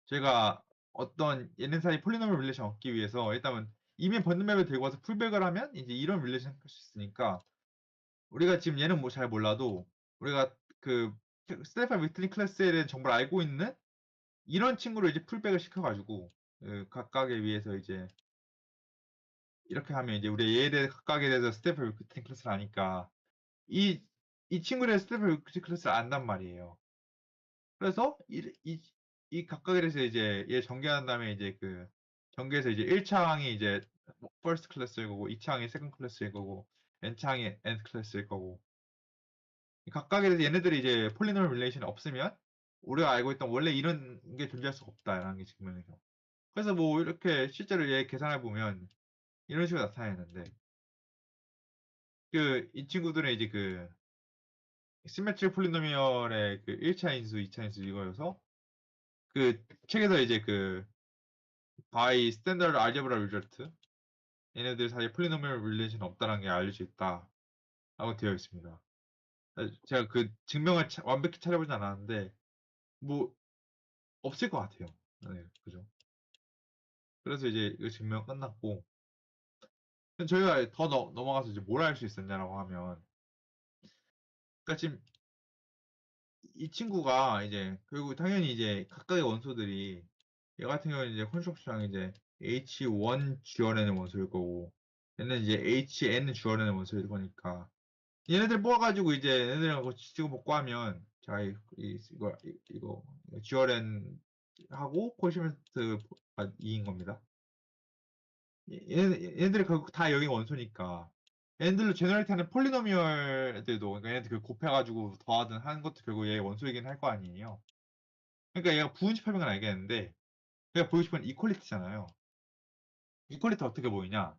S1: 제가 어떤 얘네 사이 폴리노멀 릴레이션 얻기 위해서 일단은 이미 번드맵을 들고 와서 풀백을 하면 이제 이런 릴레이션 할 수 있으니까 우리가 지금 얘는 뭐 잘 몰라도 우리가 그 스테판 위틀리 클래스에 대한 정보를 알고 있는 이런 친구를 이제 풀백을 시켜가지고 그 각각에 위해서 이제 이렇게 하면 이제 우리 얘에 대해 각각에 대해서 스테판 위틀리 클래스를 아니까 이 친구에 대해 스테판 위틀리 클래스를 안단 말이에요. 그래서 이 각각에 대해서 이제 얘 전개한 다음에 이제 그 전개해서 이제 1차항이 이제 퍼스트 클래스일 거고 2차항이 세컨드 클래스일 거고 n차항이 nth 클래스일 거고 각각에 대해서 얘네들이 이제 폴리노멀 릴레이션이 없으면 우리가 알고 있던 원래 이런 게 존재할 수가 없다라는 게 증명해서 그래서 뭐 이렇게 실제로 얘 계산해 보면 이런 식으로 나타내는데 그 이 친구들은 이제 그 시메트리 폴리노미얼의 그 1차 인수, 2차 인수 이거여서 그 책에서 이제 그 by standard algebra result 얘네들 사이에 폴리노미얼 릴레이션 없다는 게 알려져 있다라고 되어 있습니다. 제가 그 증명을 완벽히 찾아보진 않았는데 뭐 없을 것 같아요. 네, 그죠. 그래서 이제 이거 증명 끝났고 저희가 더 넘어가서 이제 뭘 할 수 있었냐라고 하면 그러니까 지금 이 친구가 이제 결국 당연히 이제 각각의 원소들이 얘 같은 경우는 이제 컨스트럭션이 이제 H1 GRN의 원소일 거고 얘는 이제 HN GRN의 원소일 거니까 얘네들 뽑아가지고 이제 얘네들하고 찍어 먹고 하면 자 이거 GRN 하고 코시멘트가 2인 겁니다. 얘네들이 결국 다 여기 원소니까 얘네들로 제너레이트하는 폴리노미얼들도 그러니까 얘네들 그 곱해가지고 더하든 하는 것도 결국 얘 원소이긴 할 거 아니에요. 그러니까 얘가 부분집합인 건 알겠는데 내가 보고 싶은 이퀄리티잖아요. 이퀄리티 어떻게 보이냐?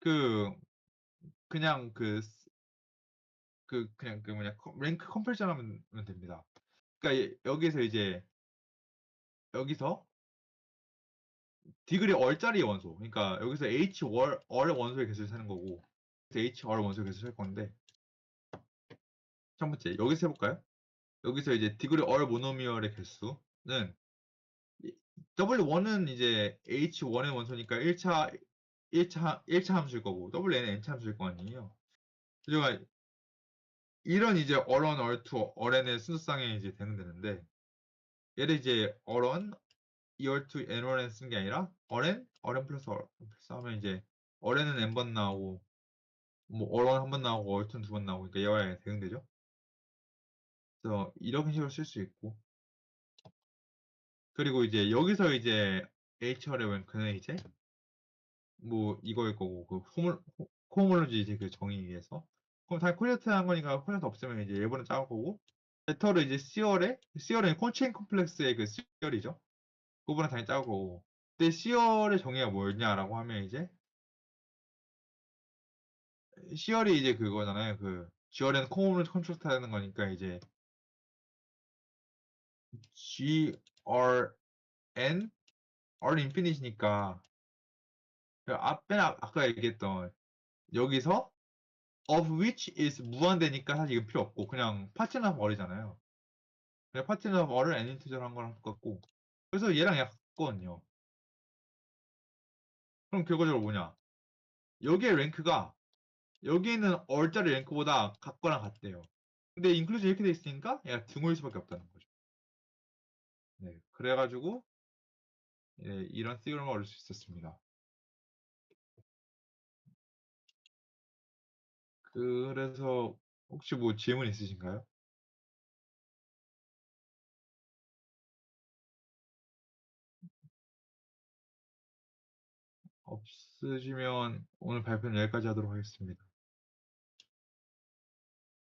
S1: 그 그냥 그냥 그 뭐냐 랭크 컴패리전 하면 됩니다. 그러니까 여기서 이제 여기서 디그리 얼짜리 원소. 그러니까 여기서 h 얼 원소의 개수를 세는 거고 h 얼 원소의 개수를 셀 건데 첫 번째 여기서 해볼까요? 여기서 이제 디그리 얼 모노미얼의 개수는 W1은 이제 H1의 원소니까 1차 함수일 거고 W는 n차 함수일 거 아니에요. 그러니까 이런 이제 얼1, 얼2, 얼n의 순서상에 이제 되는데 얘를 이제 얼1, 이얼2, n1n 쓴 게 아니라 얼n 플러스 하면 이제 얼n은 n번 나오고 뭐 얼1 한 번 나오고 얼2는 두 번 나오고 그러니까 얘와 대응되죠. 그래서 이런 식으로 쓸 수 있고 그리고 이제 여기서 이제 HR의 랭크는 이제 뭐 이거일 거고 그 코호몰로지 이제 그 정의에서 그럼 다 콜레트 한 거니까 콜레트 없으면 이제 일본은 작을 거고 베터를 이제 C열은 콘체인 컴플렉스의 그 C열이죠. 그거보다 당연히 작을 거고 근데 C열의 정의가 뭐였냐라고 하면 이제 C열이 이제 그거잖아요. 그 G열에는 코호몰로지 컨트롤트 하는 거니까 이제 GRN R 인피니시니까 아까 얘기했던 여기서 of which is 무한대니까 사실 이거 필요 없고 그냥 파트너 오브 얼이잖아요. 그냥 파트너 오브 얼을 n 인티저로 한 거랑 똑같고 그래서 얘랑 얘랑 같거든요. 그럼 결과적으로 뭐냐? 여기의 랭크가 여기 있는 얼짜리 랭크보다 같거나 같대요. 근데 인클루전 이렇게 돼 있으니까 얘가 등호일 수밖에 없다는 거죠. 네, 그래가지고 이런 theorem을 얻을 수 있었습니다. 그래서 혹시 뭐 질문 있으신가요? 없으시면 오늘 발표는 여기까지 하도록 하겠습니다.